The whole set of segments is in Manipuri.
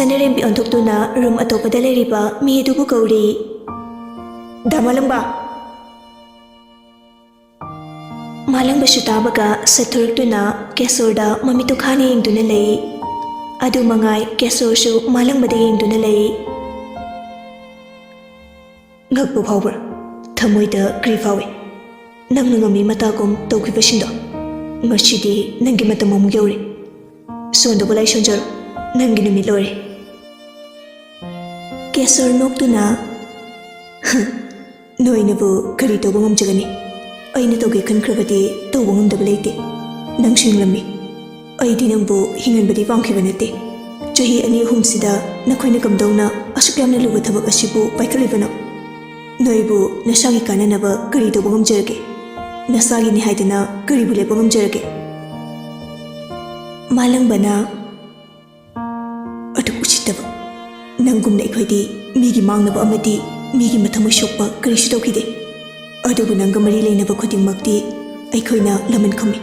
Sanarembi onthoktuna room atopada leriba mi adubu kauri. Damalamba. Malangbasu tabaga sathuruktuna Kesorda mamitu khani yengduna lei. Adu mangai Kesorsu malangbada yengduna lei. Ngakpu phawbra thamoida kri phawi. Nangna ngami matagum tawkhibasindo. Ngachidi nangi matam amu yauri. Sondo balai sonjaro nangi numi lore. Kesor noktuna noinabu kari tawba ngamjagani. Aina tawge khankrabadi tawba ngamdaba leite. Nang singlammi. Aidi nangbu hinganbadi pamkhiba nate. Chahi ani ahumsida nakhoina kamdawna asuk yamna luba thabak asibu paikalibano. Noibu nasagi kananaba kari tawba ngamjarage. Nasagi ni haidana kari bu lepa ngamjarage. Malangbana adu uchitaba. Nangumna ikhoidi migi mangnaba amadi migi mathamoi sokpa karisu tawkhide. Adubu nanga mari leinaba khudingmakti aikhoina laman khami.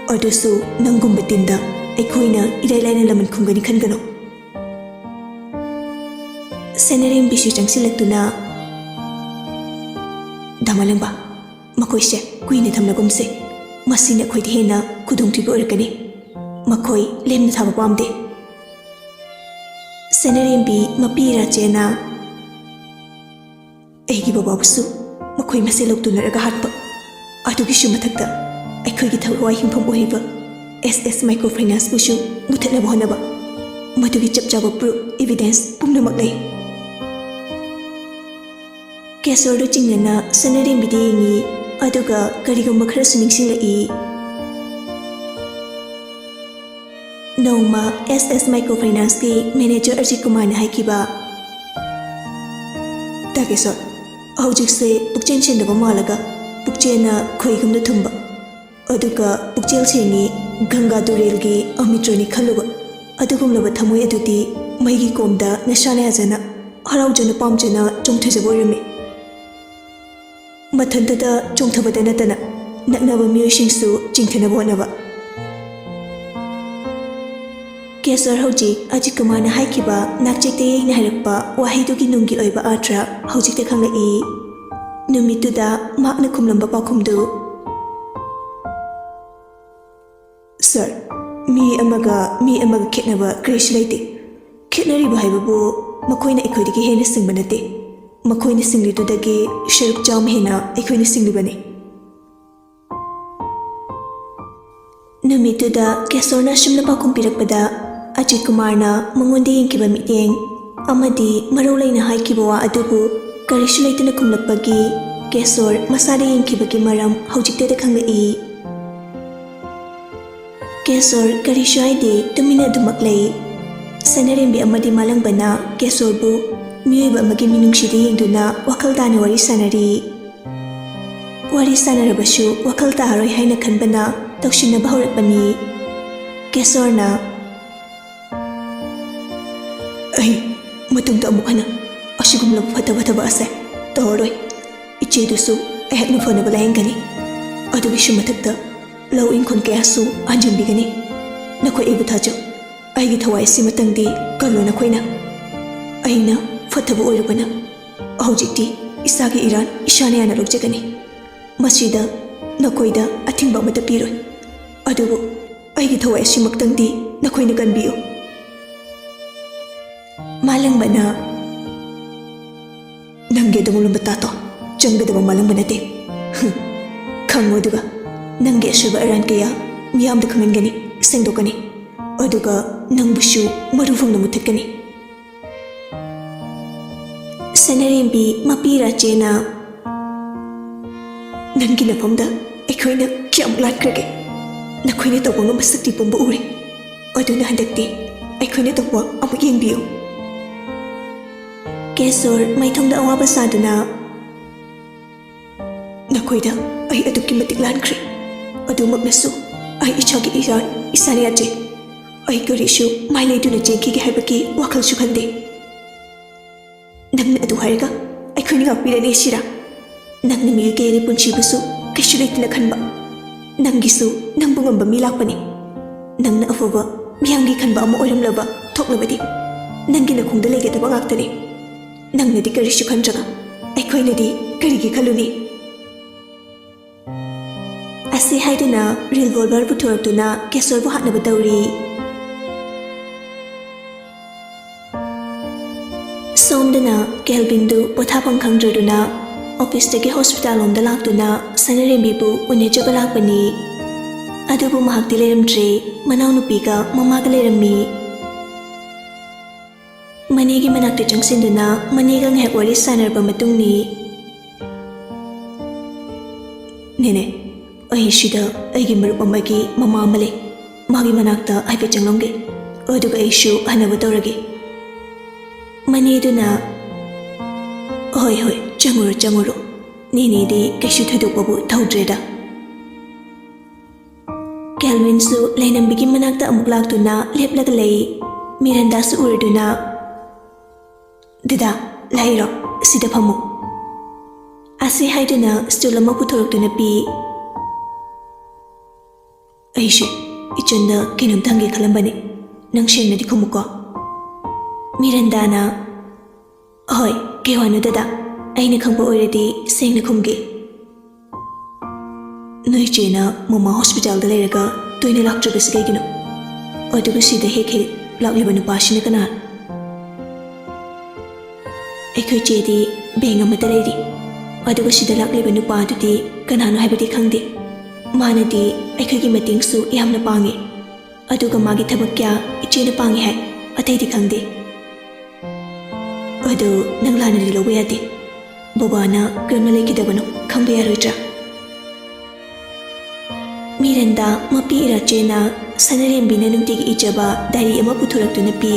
Adusu nangumba tinda aikhoina irailaina laman khumgani khangano. Senarim bisu changsilaktuna Damalamba makoise kuina thamnagumse masina khoidi hena khudongthiba orakani. Makoi lemna thaba pamde. Senarimbi mapira chena Egi bababusu makoi maseloktunaraga hatpa. Adugishu mathakta aikhoigi thawai himpham ohiba SS Microfinance busu muthatnaba honaba. Madugi chapchaba proof evidence pumnamak lei. Kesordu chingnana Senarimbidi yengi aduga karigumba kharasu ningsinglai. Noma SS Microfinance ki manager Ajit Kumar na haikiba. Takesor, haujikse pukchen chendaba malaga pukchena khoigumda thumba. Aduga pukchel sengi Ganga Durelgi amitroni khaluba. Adugumlaba thamoi adudi maigi komda nashana ajana haraujana pamjana chongthajaba oirami. Mathantada chongthabada natana naknaba miyosingsu chingthanaba honaba. Kesor hojik Ajit Kumar na haikiba nakchekte yengna harakpa wahidugi nungi oiba atra hojikte khanglai. Numituda makna khumlamba pakhumdu. Sir, mi amaga khetnaba krish leite. Khetnariba haibabu makoina ikhoidigi hena singba nate. Makoina singlidudagi sharuk jam hena ikhoina singlibani. Numituda Kesorna shimna pakhum pirakpada Ajit Kumar na mangonde yengkiba miteng amadi marolaina haikiba wa adubu karisu leitana khumlakpagi Kesor masada yengkibagi maram haujikte khanglai. Kesor karisu haide tumina dumaklai. Sanarembi amadi malangbana Kesorbu miyoiba amagi minungside yengduna wakal tana wari sanari. Wari sanarabasu wakal taharoi haina khanbana tawshinaba haurakpani. Kesorna Ai, matungta amuk hana asigumlaba fataba thaba ase tawroi. Ichedusu ayakna fanaba layengani. Adugishu mathakta lau inkhon kayasu anjanbigani. Nakhoi aibu thajo aigi thawai si matangdi kallo nakhoina. Aina fataba oirabana haujikti isagi iran ishana yana logjagani. Masida nakhoida athingba amata piroi. Adubu aigi thawai si maktangdi nakhoina kanbiyo. Malangbana Nange dumulumba tato Jangadaba malangbana te Khango duga Nange asuba aran kaya miyamda khangangani sengdokani Aduga nangbushu marufangna muthatkani Sanarembi mapira chena Nangi nafamda aikhoina kyam latkrage Nakhoina tawba ngamba sakti pumba ure Aduna handakti aikhoina tawba amuk yengbiyo Kesor maithongda awaba saduna Nakhoida ai adukki matik lankri adumaknasu ai ichagi iran isani aje ai karishu mailaiduna jengki haibaki wakalsu khande Nangna adu hariga ai khoni ngapirani sira Nangna mi geri punchibusu kaisu leitina khanba Nangisu nangbu ngamba mi lakpani Nangna afaba miyamgi khanba ama oiramlaba thoklabadi ꯅꯪꯒꯤ ꯅꯈꯣꯡꯗ ꯂꯩꯒꯗꯕ ꯉꯥꯛꯇꯅꯤ ꯅꯪꯅꯗꯤ ꯀꯔꯤꯁꯨ ꯈꯟꯗ꯭ꯔꯒ ꯑꯩꯈꯣꯏꯅꯗꯤ ꯀꯔꯤꯒꯤ ꯈꯜꯂꯨꯅꯤ ꯑꯁꯤ ꯍꯥꯏꯗꯨꯅ ꯔꯤvolver ꯄꯨꯊꯣꯔꯛꯇꯨꯅ ꯀꯦꯁꯣꯔꯕꯨ ꯍꯥꯠꯅꯕ ꯇꯧꯔꯤ ꯁꯣꯝꯗꯅ ꯀꯦꯜꯚꯤꯟꯗꯨ ꯄꯣꯊꯥꯐꯝ ꯈꯪꯗ꯭ꯔꯗꯨꯅ ꯑꯣꯐꯤꯁꯇꯒꯤ ꯍꯣꯁꯄꯤꯇꯥꯜ ꯂꯣꯝꯗ ꯂꯥꯛꯇꯨꯅ ꯁꯅꯥꯔꯦꯝꯕꯤꯕꯨ ꯎꯅꯖꯕ ꯂꯥꯛꯄꯅꯤ ꯑꯗꯨꯕꯨ ꯃꯍꯥꯛꯇꯤ ꯂꯩꯔꯝꯗ꯭ꯔꯦ ꯃꯅꯥꯎꯅꯨꯄꯤꯒ ꯃꯃꯥꯒ ꯂꯩꯔꯝꯃꯤ ꯃꯅꯦꯒꯤ ꯃꯅꯥꯛꯇ ꯆꯪꯁꯤꯟꯗꯨꯅ ꯃꯅꯦꯒ ꯉꯥꯏꯍꯥꯛ ꯋꯥꯔꯤ ꯁꯥꯟꯅꯔꯕ ꯃꯇꯨꯡꯅꯤ ꯅꯦꯅꯦ ꯑꯩ ꯁꯤꯗ ꯑꯩꯒꯤ ꯃꯔꯨꯞ ꯑꯃꯒꯤ ꯃꯃꯥ ꯑꯃ ꯂꯩ ꯃꯥꯒꯤ ꯃꯅꯥꯛꯇ ꯍꯥꯏꯐꯦꯠ ꯆꯪꯂꯝꯒꯦ ꯑꯗꯨꯒ ꯑꯩꯁꯨ ꯍꯟꯅꯕ ꯇꯧꯔꯒꯦ ꯃꯅꯦꯗꯨꯅ ꯍꯣꯏ ꯍꯣꯏ ꯆꯪꯉꯨꯔꯣ ꯅꯦꯅꯦꯗꯤ ꯀꯩꯁꯨ ꯊꯣꯏꯗꯣꯛꯄꯕꯨ ꯇꯧꯗ꯭ꯔꯦꯗ ꯀꯦꯜꯚꯤꯟꯁꯨ ꯂꯩꯅꯝꯕꯤꯒꯤ ꯃꯅꯥꯛꯇ ꯑꯃꯨꯛ ꯂꯥꯛꯇꯨꯅ ꯂꯦꯞꯂꯒ ꯂꯩ ꯃꯤꯔꯟꯗꯥꯁꯨ ꯎꯔꯗꯨꯅ ꯗꯗꯥ ꯂꯥꯛꯏꯔꯣ ꯁꯤꯗ ꯐꯝꯃꯨ ꯑꯁꯤ ꯍꯥꯏꯗꯨꯅ ꯁ꯭ꯇꯨꯜ ꯑꯃ ꯄꯨꯊꯣꯔꯛꯇꯨꯅ ꯄꯤ ꯑꯩꯁꯦ ꯏꯆꯟꯗ ꯀꯩꯅꯣꯝꯇ ꯍꯪꯒꯦ ꯈꯜꯂꯝꯕꯅꯦ ꯅꯪ ꯁꯦꯡꯅꯗꯤ ꯈꯨꯝꯃꯨꯀꯣ ꯃꯤꯔꯟꯗꯥꯅ ꯍꯣꯏ ꯀꯩ ꯋꯥꯅꯣ ꯗꯗꯥ ꯑꯩꯅ ꯈꯪꯕ ꯑꯣꯏꯔꯗꯤ ꯁꯦꯡꯅ ꯈꯨꯝꯒꯦ ꯅꯣꯏ ꯆꯦꯅ ꯃꯃꯥ ꯍꯣꯁꯄꯤꯇꯥꯜꯗ ꯂꯩꯔꯒ ꯇꯣꯏꯅ ꯂꯥꯛꯇ꯭ꯔꯕꯁꯤ ꯀꯩꯒꯤꯅꯣ ꯑꯗꯨꯒ ꯁꯤꯗ ꯍꯦꯛ ꯂꯥꯛꯂꯤꯕ ꯅꯨꯄꯥꯁꯤꯅ ꯀꯅꯥꯅꯣ ꯑꯩꯈꯣꯏ ꯆꯦꯗꯤ ꯕꯦꯡ ꯑꯃꯗ ꯂꯩꯔꯤ ꯑꯗꯨꯒ ꯁꯤꯗ ꯂꯥꯛꯂꯤꯕ ꯅꯨꯄꯥꯗꯨꯗꯤ ꯀꯅꯥꯅꯣ ꯍꯥꯏꯕꯗꯤ ꯈꯪꯗꯦ ꯃꯥꯅꯗꯤ ꯑꯩꯈꯣꯏꯒꯤ ꯃꯇꯦꯡꯁꯨ ꯌꯥꯝꯅ ꯄꯥꯡꯉꯤ ꯑꯗꯨꯒ ꯃꯥꯒꯤ ꯊꯕꯛ ꯀꯌꯥ ꯏꯆꯦꯅ ꯄꯥꯡꯉꯤ ꯍꯥꯏ ꯑꯇꯩꯗꯤ ꯈꯪꯗꯦ ꯑꯗꯨ ꯅꯪ ꯂꯥꯟꯅꯗꯤ ꯂꯧꯕ ꯌꯥꯗꯦ ꯕꯕꯥꯅ ꯀꯔꯝꯅ ꯂꯩꯈꯤꯗꯕꯅꯣ ꯈꯪꯕ ꯌꯥꯔꯣꯏꯗ꯭ꯔꯥ ꯃꯤꯔꯟꯗꯥ ꯃꯄꯤ ꯏꯔꯥꯆꯦꯅ ꯁꯅꯥꯔꯦꯝꯕꯤꯅ ꯅꯨꯡꯇꯤꯒꯤ ꯏꯖꯕ ꯗꯥꯏꯔꯤ ꯑꯃ ꯄꯨꯊꯣꯔꯛꯇꯨꯅ ꯄꯤ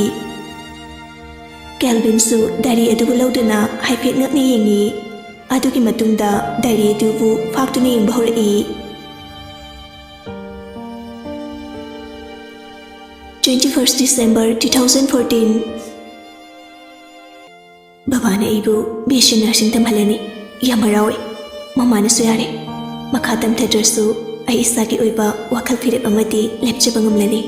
ꯀꯦꯜꯚꯤꯟꯁꯨ ꯗꯥꯏꯔꯤ ꯑꯗꯨꯕꯨ ꯂꯧꯗꯨꯅ ꯍꯥꯏꯐꯦꯠ ꯉꯛꯅ ꯌꯦꯡꯉꯤ ꯑꯗꯨꯒꯤ ꯃꯇꯨꯡꯗ ꯗꯥꯏꯔꯤ ꯑꯗꯨꯕꯨ ꯐꯥꯛꯇꯨꯅ ꯌꯦꯡꯕ ꯍꯧꯔꯛꯏ 21st December 2014 ꯕꯕꯥꯅ ꯑꯩꯕꯨ BSc ꯅꯔꯁꯤꯡ ꯇꯝꯍꯜꯂꯅꯤ ꯌꯥꯝ ꯍꯔꯥꯎꯏ ꯃꯃꯥꯅꯁꯨ ꯌꯥꯔꯦ ꯃꯈꯥ ꯇꯝꯊꯗ꯭ꯔꯁꯨ ꯑꯩ ꯏꯁꯥꯒꯤ ꯑꯣꯏꯕ ꯋꯥꯈꯜ ꯐꯤꯔꯦꯞ ꯑꯃꯗꯤ ꯂꯦꯞꯆꯕ ꯉꯝꯂꯅꯤ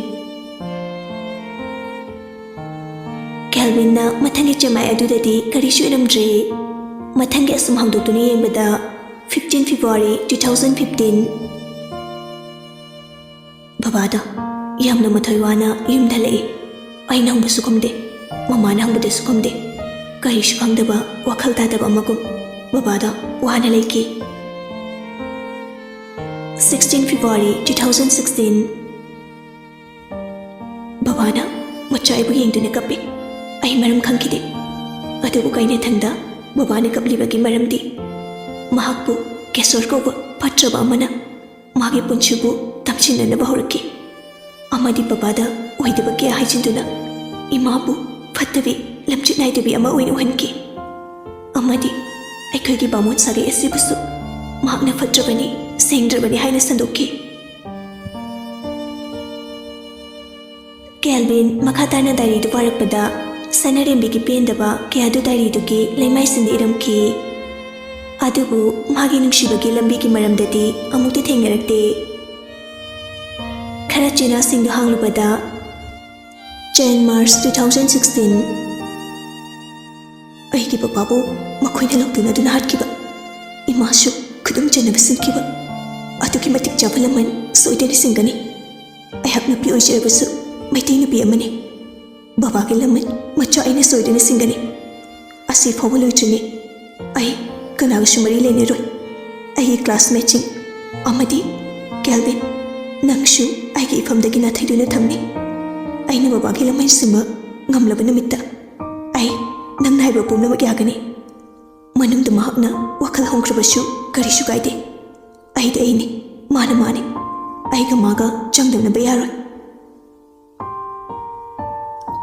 ꯀꯦꯜꯚꯤꯟꯅ ꯃꯊꯪꯒꯤ ꯆꯃꯥꯏ ꯑꯗꯨꯗꯗꯤ ꯀꯔꯤꯁꯨ ꯏꯔꯝꯗ꯭ꯔꯦ ꯃꯊꯪꯒꯤ ꯑꯁꯨꯝ ꯍꯥꯡꯗꯣꯛꯇꯨꯅ ꯌꯦꯡꯕꯗ 15 February 2015 ꯕꯕꯥꯗꯣ ꯌꯥꯝꯅ ꯃꯊꯣꯏ ꯋꯥꯅ ꯌꯨꯝꯗ ꯍꯜꯂꯛꯏ ꯑꯩꯅ ꯍꯪꯕꯁꯨ ꯈꯨꯝꯗꯦ ꯃꯃꯥꯅ ꯍꯪꯕꯗꯁꯨ ꯈꯨꯝꯗꯦ ꯀꯔꯤꯁꯨ ꯈꯪꯗꯕ ꯋꯥꯈꯜ ꯇꯥꯗꯕ ꯑꯃꯒꯨꯝ ꯕꯕꯥꯗꯣ ꯋꯥꯅ ꯂꯩꯈꯤ 16 February 2016 ꯕꯕꯥꯅ ꯃꯆꯥ ꯑꯩꯕꯨ ꯌꯦꯡꯗꯨꯅ ꯀꯞꯄꯤ ꯑꯩ ꯃꯔꯝ ꯈꯪꯈꯤꯗꯦ ꯑꯗꯨꯕꯨ ꯀꯩꯅꯊꯪꯗ ꯕꯕꯥꯅ ꯀꯞꯂꯤꯕꯒꯤ ꯃꯔꯝꯗꯤ ꯃꯍꯥꯛꯄꯨ ꯀꯦꯁꯣꯔ ꯀꯧꯕ ꯐꯠꯇ꯭ꯔꯕ ꯑꯃꯅ ꯃꯥꯒꯤ ꯄꯨꯟꯁꯤꯕꯨ ꯇꯝꯁꯤꯟꯅꯅꯕ ꯍꯧꯔꯛꯈꯤ ꯑꯃꯗꯤ ꯕꯕꯥꯗ ꯑꯣꯏꯗꯕ ꯀꯌꯥ ꯍꯥꯏꯖꯤꯟꯗꯨꯅ ꯏꯃꯥꯕꯨ ꯐꯠꯇꯕꯤ ꯂꯝꯆꯠ ꯅꯥꯏꯗꯕꯤ ꯑꯃ ꯑꯣꯏꯅ ꯎꯍꯟꯈꯤ ꯑꯃꯗꯤ ꯑꯩꯈꯣꯏꯒꯤ ꯕꯥꯃꯣꯟ ꯁꯥꯒꯩ ꯑꯁꯤꯕꯨꯁꯨ ꯃꯍꯥꯛꯅ ꯐꯠꯇ꯭ꯔꯕꯅꯤ ꯁꯦꯡꯗ꯭ꯔꯕꯅꯤ ꯍꯥꯏꯅ ꯁꯟꯗꯣꯛꯈꯤ ꯀꯦꯜꯚꯤꯟ ꯃꯈꯥ ꯇꯥꯅ ꯗꯥꯏꯔꯤꯗꯨ ꯄꯥꯔꯛꯄꯗ ꯁꯅꯥꯔꯦꯝꯕꯤꯒꯤ ꯄꯦꯟꯗꯕ ꯀꯌꯥꯗꯨ ꯗꯥꯏꯔꯤꯗꯨꯒꯤ ꯂꯩꯃꯥꯏꯁꯤꯡꯗ ꯏꯔꯝꯈꯤ ꯑꯗꯨꯕꯨ ꯃꯥꯒꯤ ꯅꯨꯡꯁꯤꯕꯒꯤ ꯂꯝꯕꯤꯒꯤ ꯃꯔꯝꯗꯗꯤ ꯑꯃꯨꯛꯇ ꯊꯦꯡꯅꯔꯛꯇꯦ ꯈꯔ ꯆꯦꯅꯥꯁꯤꯡꯗꯨ ꯍꯥꯡꯂꯨꯕꯗ 10 March 2016 ꯑꯩꯒꯤ ꯕꯕꯥꯕꯨ ꯃꯈꯣꯏꯅ ꯂꯧꯇꯨꯅꯗꯨꯅ ꯍꯥꯠꯈꯤꯕ ꯏꯃꯥꯁꯨ ꯈꯨꯗꯨꯝ ꯆꯟꯅꯕ ꯁꯤꯟꯈꯤꯕ ꯑꯗꯨꯛꯀꯤ ꯃꯇꯤꯛ ꯆꯥꯕ ꯂꯃꯟ ꯁꯣꯏꯗꯅ ꯁꯤꯡꯒꯅꯤ ꯑꯩꯍꯥꯛ ꯅꯨꯄꯤ ꯑꯣꯏꯖꯔꯕꯁꯨ ꯃꯩꯇꯩ ꯅꯨꯄꯤ ꯑꯃꯅꯤ ꯕꯕꯥꯒꯤ ꯂꯃꯟ ꯃꯆꯥ ꯑꯩꯅ ꯁꯣꯏꯗꯅ ꯁꯤꯡꯒꯅꯤ ꯑꯁꯤ ꯐꯥꯎꯕ ꯂꯣꯏꯗ꯭ꯔꯤꯉꯩ ꯑꯩ ꯀꯅꯥꯒꯁꯨ ꯃꯔꯤ ꯂꯩꯅꯔꯣꯏ ꯑꯩꯒꯤ ꯀ꯭ꯂꯥꯁꯃꯦꯠꯁꯤꯡ ꯑꯃꯗꯤ ꯀꯦꯜꯚꯤꯟ ꯅꯪꯁꯨ ꯑꯩꯒꯤ ꯏꯐꯝꯗꯒꯤ ꯅꯥꯊꯩꯗꯨꯅ ꯊꯝꯃꯤ ꯑꯩꯅ ꯕꯕꯥꯒꯤ ꯂꯃꯟꯁꯤꯡꯕ ꯉꯝꯂꯕ ꯅꯨꯃꯤꯠꯇ ꯑꯩ ꯅꯪꯅ ꯍꯥꯏꯕ ꯄꯨꯝꯅꯃꯛ ꯌꯥꯒꯅꯤ ꯃꯅꯨꯡꯗ ꯃꯍꯥꯛꯅ ꯋꯥꯈꯜ ꯍꯣꯡꯈ꯭ꯔꯕꯁꯨ ꯀꯔꯤꯁꯨ ꯀꯥꯏꯗꯦ ꯑꯩꯗꯤ ꯑꯩꯅꯤ ꯃꯥꯅ ꯃꯥꯅꯤ ꯑꯩꯒ ꯃꯥꯒ ꯆꯥꯡꯗꯝꯅꯕ ꯌꯥꯔꯣꯏ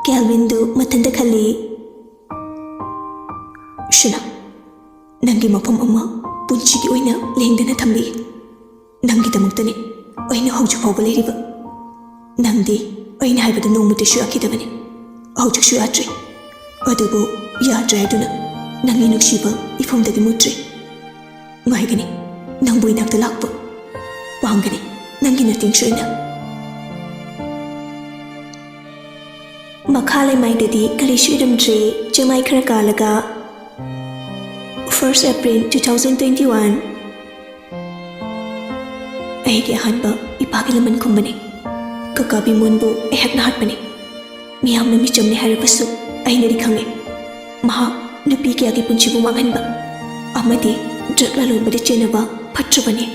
ꯀꯦꯜꯚꯤꯟꯗꯨ ꯃꯊꯟꯇ ꯈꯜꯂꯤ ꯁꯨꯅ ꯅꯪꯒꯤ ꯃꯐꯝ ꯑꯃ ꯄꯨꯟꯁꯤꯒꯤ ꯑꯣꯏꯅ ꯂꯦꯡꯗꯅ ꯊꯝꯕꯤ ꯅꯪꯒꯤꯗꯃꯛꯇꯅꯤ ꯑꯩꯅ ꯍꯧꯖꯤꯛ ꯐꯥꯎꯕ ꯂꯩꯔꯤꯕ ꯅꯪꯗꯤ ꯑꯩꯅ ꯍꯥꯏꯕꯗ ꯅꯣꯡꯃꯇꯁꯨ ꯌꯥꯈꯤꯗꯕꯅꯤ ꯍꯧꯖꯤꯛꯁꯨ ꯌꯥꯗ꯭ꯔꯤ ꯑꯗꯨꯕꯨ ꯌꯥꯗ꯭ꯔꯦ ꯍꯥꯏꯗꯨꯅ ꯅꯪꯒꯤ ꯅꯨꯡꯁꯤꯕ ꯏꯐꯝꯗꯒꯤ ꯃꯨꯠꯇ꯭ꯔꯤ ꯉꯥꯏꯒꯅꯤ ꯅꯪꯕꯨ ꯏꯅꯥꯛꯇ ꯂꯥꯛꯄ ꯄꯥꯝꯒꯅꯤ ꯅꯪꯒꯤ ꯅꯇꯤꯡ ꯁꯣꯏꯅ Makhalai Maidadi Kalishidamdre Jamai Krakalaga 1st April 2021 Aiki Hanba Ipagilaman Kumbani Kakabi Munbu Ehak Nahatmani Miyamna Michamni Harabasu Ainari Kangi Maha Nupi Kiaki Punchibu Maganba Amadi Drakla Lubadi Chenaba Patrabani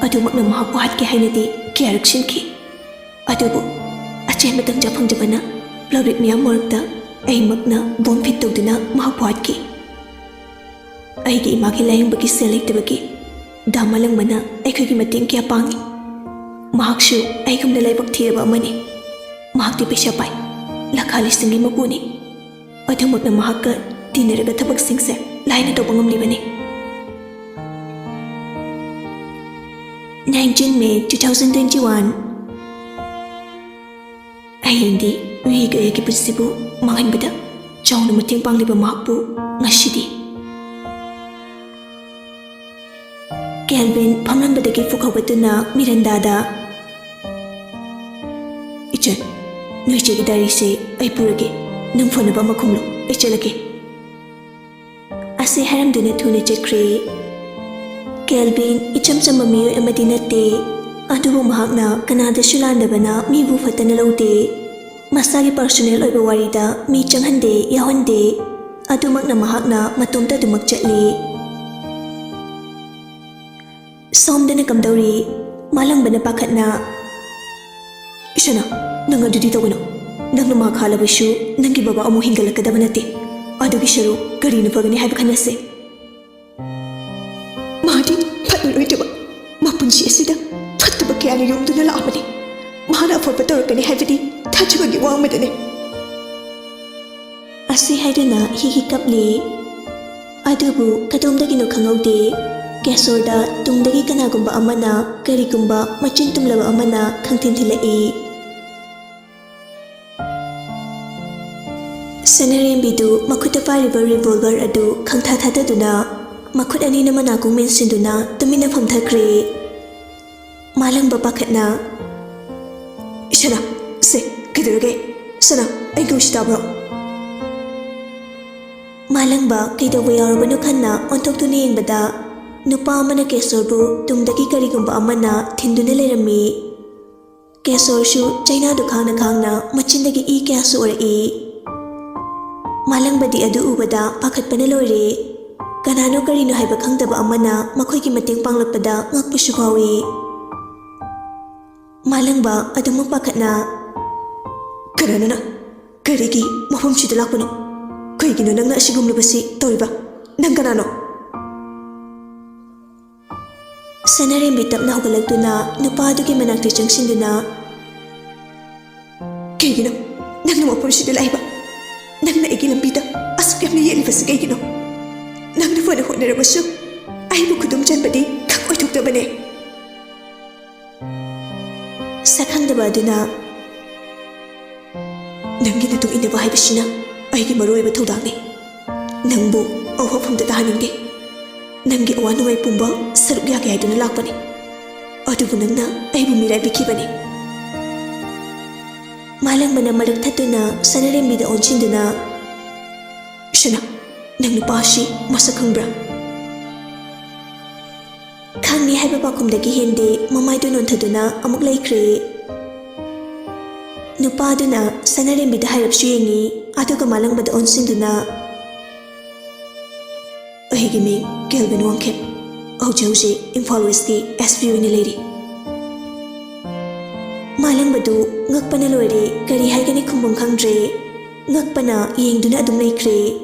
Adumakna Mahapu Hatki Hainadi Kiarakshinki Adubu Achen Matang Japang Jabana Laurik Miyam Morakta Ay Magna Bom Fit Tawduna Mahapu Hatki Aigi Imaki Layang Bagi Selek Tabagi Damalang Mana Aikagi Mating Kia Pangi Mahakshu Aikum na Laibak Tiraba Amani Mahakti Peshapai Lakali Singi Mapuni Adumakna Mahaka Dinaraga Tabak Singse Laina Topangam Libani 19 May 2021 Ayindi Wiga Eki Pusibu Mangan Bada Chawna Mating Pangliba Mahakpu Ngashidi Kelvin Pamlan Badagi Fukawatuna Mirandada Ichan Nuichegi Dari Se Aipurage Namfonaba Makumlo Ichalake Ase Haram Duna Tuna Chakre Kelvin Icham Samamiyo Amadinate Adubu Mahakna Kanada Shulandabana Mibu Fatanalaude Masagi Personal Oiba Warida Mi Changhande Yahonde Adumakna Mahakna Matumta Dumak Chatli Somdana Kamdauri Malang Bana Pakatna Ishana Nanga Dudi Tawano Nanga Makhala Bishu Nangi Baba Amu Hingalakadabanate Adugi Sharu Karina Pagani Habakanase Mahdi Patuluitaba Mapunchi Asida Fataba Kiani Yumduna Lamani Mahana for Patorkani Havidi Tachubagi Wamadane Asi Haidana Hiki Kapli Adubu Katumdagino Kangode Kesorda Tungdagi Kanagumba Amana Karigumba Machin Tumlaba Amana Kangtintilai Sanarian Bidu Makuta Pariba Revolver Adu Kangtataduna Makut Anina Manakung Mensinduna Tumina Pamthakre Malang Babakatna Shana Se Kidurage Sana Aigushtabro Malang Ba Kidawayar Banukana on Tok to Ning Bada Nupa Mana Kesorbu Tungdaki Karigumba Amana Tinduna Lerami Kesorshu China Dukana Kangna Machindagi E Kasur E Malang Badi Adu Ubada Pakat Panelore Kanano Karino Haibakangdaba Amana Makoiki Mating Panglakpada Ngakpushukawi Malang Ba Adumuk Pakatna Karanana Karigi Mahum Chidalakano Kaigino Nanga Shigum Lubasi Toriba Nanganano Sanarin Bitap na Hugalagduna Nupaduki Manakti Jangsinduna Kaigino Nang Namapur Shidalaiba Nang na Igilambita Asukam ni Yelivas Kaigino Nang Nafana Honarabasu Aibu Kudum Janbadi Kakoy Tuktabane Sakangdaba Duna Nangi Natung Inaba Haibashina Aigi Maroiba Thoudamni Nangbu Awafamda Dahanindi Nangi Awanuwai Pumba Saruk Yaki Haiduna Lakpani Adubu Nangna Aibu Mirai Bikibani Malang Mana Marak Tatuna Sanarim Bida Onchinduna Shana Nang Nupashi Masakambra Kangni Haiba Pakumdagi Hindi Mamai Dunon Taduna Amuk Laikre Nupaduna Sanarim Bida Hairap Shuyengi Aduga Malang Bada Onsinduna Ahigimi Kelvin Wangkep Aujauji Imphal Westki SPU ni Lady Malang Badu Ngakpana Lori Kari Haigani Kumbang Kangdre Ngakpana Yengduna Adum Laikre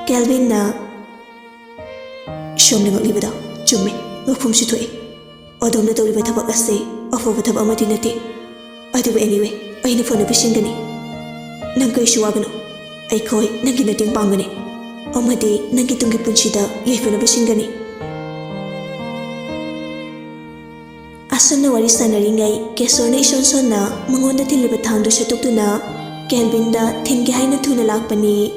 Kelvin na Shomna Ngaklibada Chumme Ngakpum Shutue Odom na Tawliba Tabak Ase Afoba Tabak Amadinati Aduba anyway Aina Fona Bishingani Nangkay Shuwagano Aikoi Nangi Nating Pangani Amadi Nangi Tungi Punchida Yaifana Bishingani Asana Wari Sanaringai Kesorna Ishon Sonna Mangonda Tiliba Tangdo Shatuktuna Kelvin da Tingi Haina Tuna Lakpani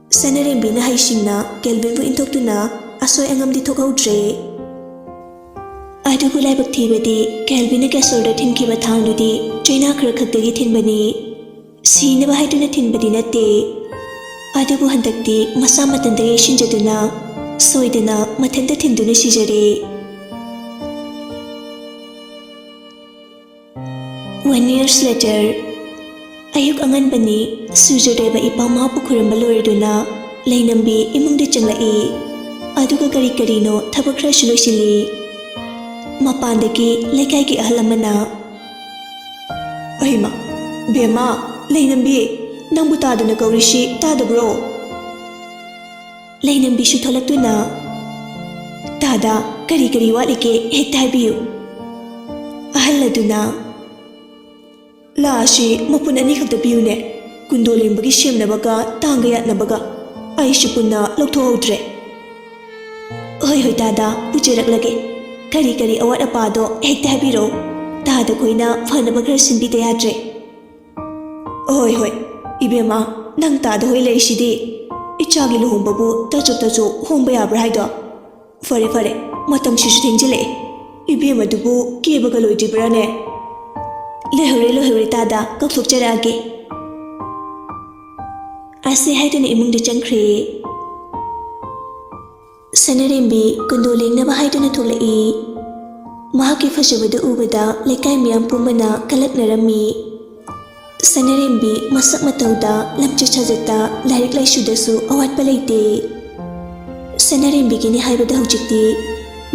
Sanarin Bina Haishingna Kelvin Bu Intoktuna Asoy Angam Di Tokaudre Adubu Laibak Tibadi Kelvin Kesorda Tinki Batangdudi China Krakakdagi Tinbani Sinaba haiduna thinbadi natte. Adubu handakti masa matanda yeshinjaduna soidana mathanda thinduna sijare. 1 year later, ayuk anganbani Surjalata ipama pukuramba loriduna lainambi imungda changlai. Aduga kari karino thabak khara loisili. Mapandagi lekai ahal amana Ahima Bema lainambi nangbu taduna kaurishi tadabro. Lainambi shu tholaktuna tada kari walike hekta haibiyu. Ahal aduna La ashi mapun ani khakta piyune kundolinbagi shemnabaga tanga yatnabaga aishi punna lauthohudre. Hoi tada puchiraklage kari awat apado hekta habiro tada koina fanaba khara sinbida yadre. Hoi ibema nang tada hoi leishidi ichagi luhumbabu tachu homba yabra haido. Fare matam shishu thengjile ibema dubu kebaga loidibrane. Lohore tada kaukthokjarage. Ase haiduna imungda changkhre. Sanarembi kundolengnaba haiduna tholai. Mahakki fajabada ubada lekai miyam pumbana kalaknarami. Sanarembi masak matauda lamchak sajata lairik laisudasu awatpa leite. Sanarembigini haibada hujikti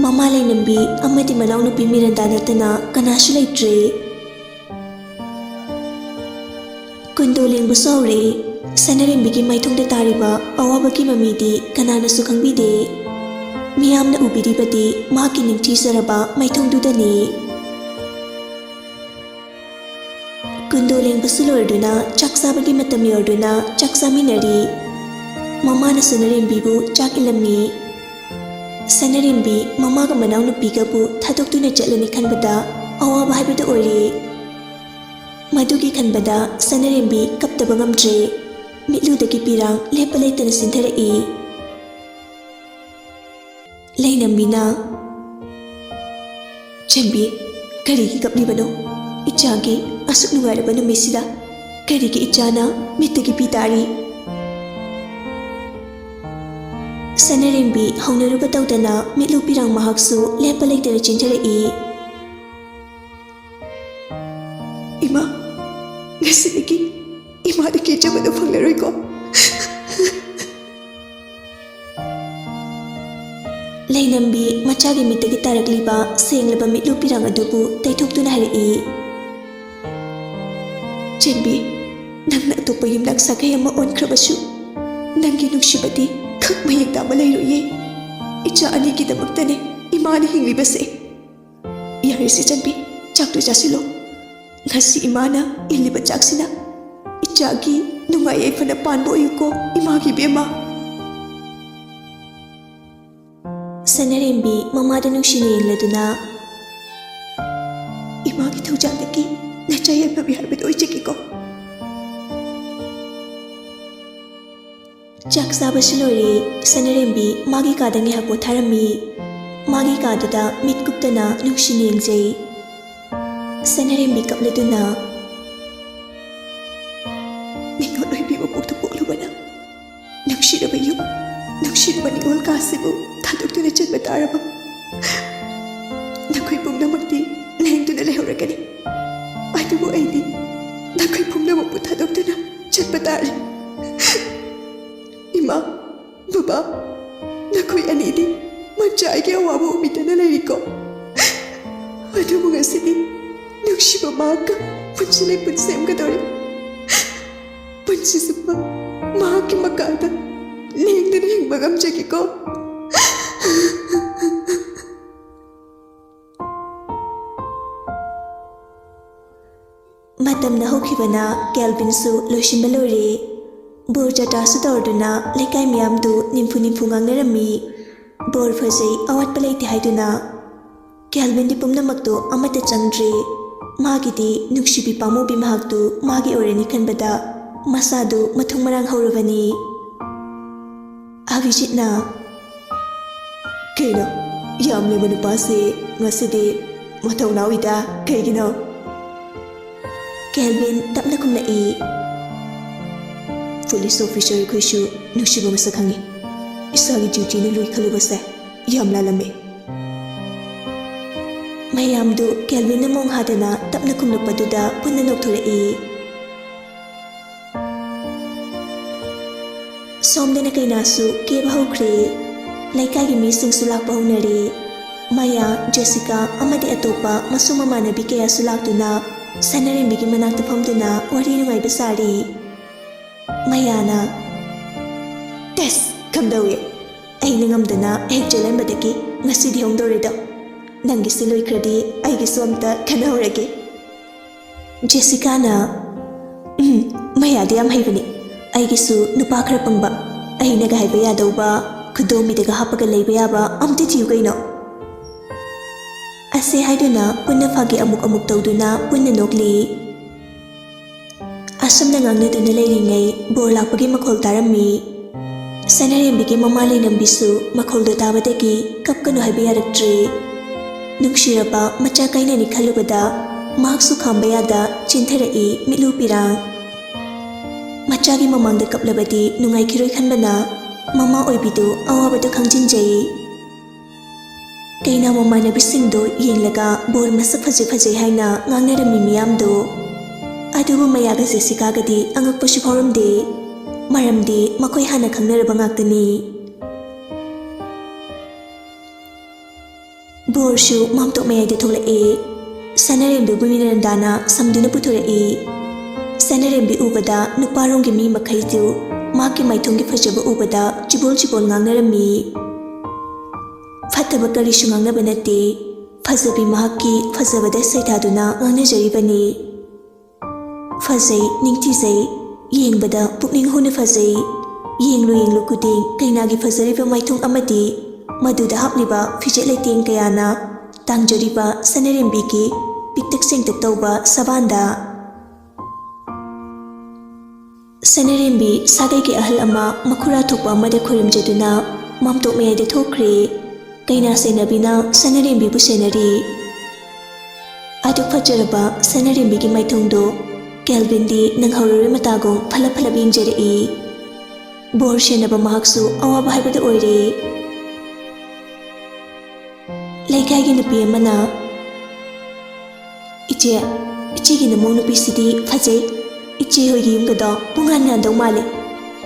mama lainambi amadi manawnupi miranda natana kanasu leitre. Kundoling busaure Sanarembigi maithongda tariba awabagi mamidi kananasu khangbide. Miyamna ubiribadi mahakki ningthisaraba maithongdudani. Kundoling busulorduna chaksabagi matam yorduna chaksaminari. Mamana Sanarembibu chak ilammi. Sanarembi mamaga manawnupigabu thadoktuna chatlani khanbada awaba haibada ori. Madugi khanbada Sanarembi kaptaba ngamdre mitludagi pirang lepa leitana sintharai. Lainambina Chambi karigi kaplibano ichagi asuk nungairaba numisida karigi ichana mittagi pitari. Sanarembi haunaruba tawdana mitlu pirang mahaksu lepa leitana chintharai. Ima ngasidagi imada kejabada phanglaroiko. Lainambi machagi mittagi tarakliba senglaba mitlu pirang adubu taithoktuna harai. Chambi nangna atopa yumnak sagai ama onkhrabasu nangi nungsibadi khak mayek tama lairoye. Icha anigidamaktane imani hinglibase. Yarisi Chambi chaktu chasilo. Ngasi imana iliba chaksina ichagi nungai aifana panbo yuko imagi bema. Sanarembi mamada nungsini yengladuna imagi thawjataki nachai aifabi harbid oichikiko. Chak sabasi lori Sanarembi magi kadangi hapo tharami. Magi kadada mitkuptana nungsini yengjai. Sanarembi kapladuna ningon oibiba pokthupolubana nungsiraba yum nungsiraba ningol kasibu thadoktuna chatba taraba nakhoi pumnamakti lengtuna lehoragani adubu aidi nakhoi pumnamakpu thadoktuna chatba tare. Ima baba nakhoi anidi manchaige awaba umitana leriko adubu ngasidi nungshiba maaka punchilai punsemgadore. Punchisupa maaki makada lengdana hingba ngamjagiko. Matamna hokhibana Kelvinsu loishinba lori. Borjatasu torduna lekai miyamdu nimfu ngangnarami. Bor fajai awatpa leite haiduna Kelvin di pumnamaktu amata changdre. Magidi nuksibi pamobi mahaktu magi orani khanbada masadu mathung marang hauravani. Avijitna Kena yamle manupase ngasidi mathau nawida kaigino. Kelvin tapna kumnai Police officer khoshu nusiba masa khangi. Isagi duty ni lui khalu basa yam lalame. Mayam du Kelvin na mong hadana tapna kumlok paduda punna nokthore e. Somdana kay nasu ke bahukre. Laikagi mising sulak bahunare. Maya, Jessica, amadi atopa masuma manabi kaya sulak duna. Sanarin bigi manak tapam duna wari nungay basari. Maya na. Tess, kamdawi. Ay nangamdana ek jalan badaki ngasi di hong dore daw. Nangi siloy kradi ay giswamta kanahorage. Jessica na. Maya di am haybani. Ay gisu nupakra pangba. Ay nagahayba daw ba? Kudomi daga hapaga layba ba amti tiyo kayo no? Ase hayduna punna fagi amuk tawduna punna nokli. Asam na ngang na layringay borlak pagi makhol tarami. Sanarimbi mamalay ng bisu makhol do tabadagi kapkano hayba yaraktre. Nungshirapa machakay na ni kalubada mahaksu kambayada chintarai milupirang. Machagi mamangda kaplabadi nungay kiroy kanbana mama oibidu awabadu kangjinjay. Kaya na mama na bisingdo yinglaga bor masak fajay hayna ngangnarami miyamdo. Adubu mayaga Jessica gadi angak pasipauramde. Maramdi makoy hana kangnaraba ngaktani. Borshu mamtok mayayda tholae. Sanarimbi buminarandana samduna puthurae. Sanarimbi ubada nuparonggi mi makhaydu maki maithongi fajaba ubada chibol ngangnarami. Fataba karisu ngangnaba nate. Fajabi mahaki fajabada saithaduna ngangnajaribani. Fajay ningtijay yengbada pukning huna fajay. Yenglu kuding kainagi fajariba maithong amadi. Maduda hapliba fijet laiting kayana tangjariba sanarimbi piktak sengtak tawba sabanda. Sanarimbi sagay ki ahal ama makura thukpa amada khurimjaduna mamtok mayayda thokre. Kaina senabina sanarimbi bu senari. Aduk fajaraba sanarimbi ki maithongdo Kelvin di nanghawrore matagong phala bingjari. Bor senaba mahaksu awaba haibada oire. Laikagi nupi amana ichigi namong nupi sidi fajay ichi hoigi yumgado pungan nandau mali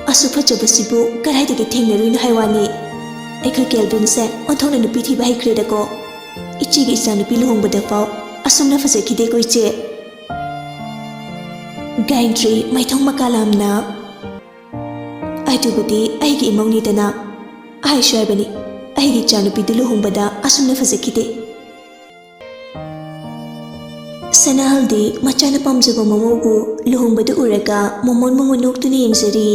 asu fajabasibu karaidagi thengnaruina haywani aikha Kelvin se onthongna nupi thiba haikredako ichigi isa nupi luhongbada faw asumna fajakide ko iche Gayatri maithong makalamna aidubudi aigi imongni dana ai shaibani aigi chanupi luhongbada asumna fajakide Sanahaldi machana pamjaba mamobu luhongbada uraga momon noktuna yengjari.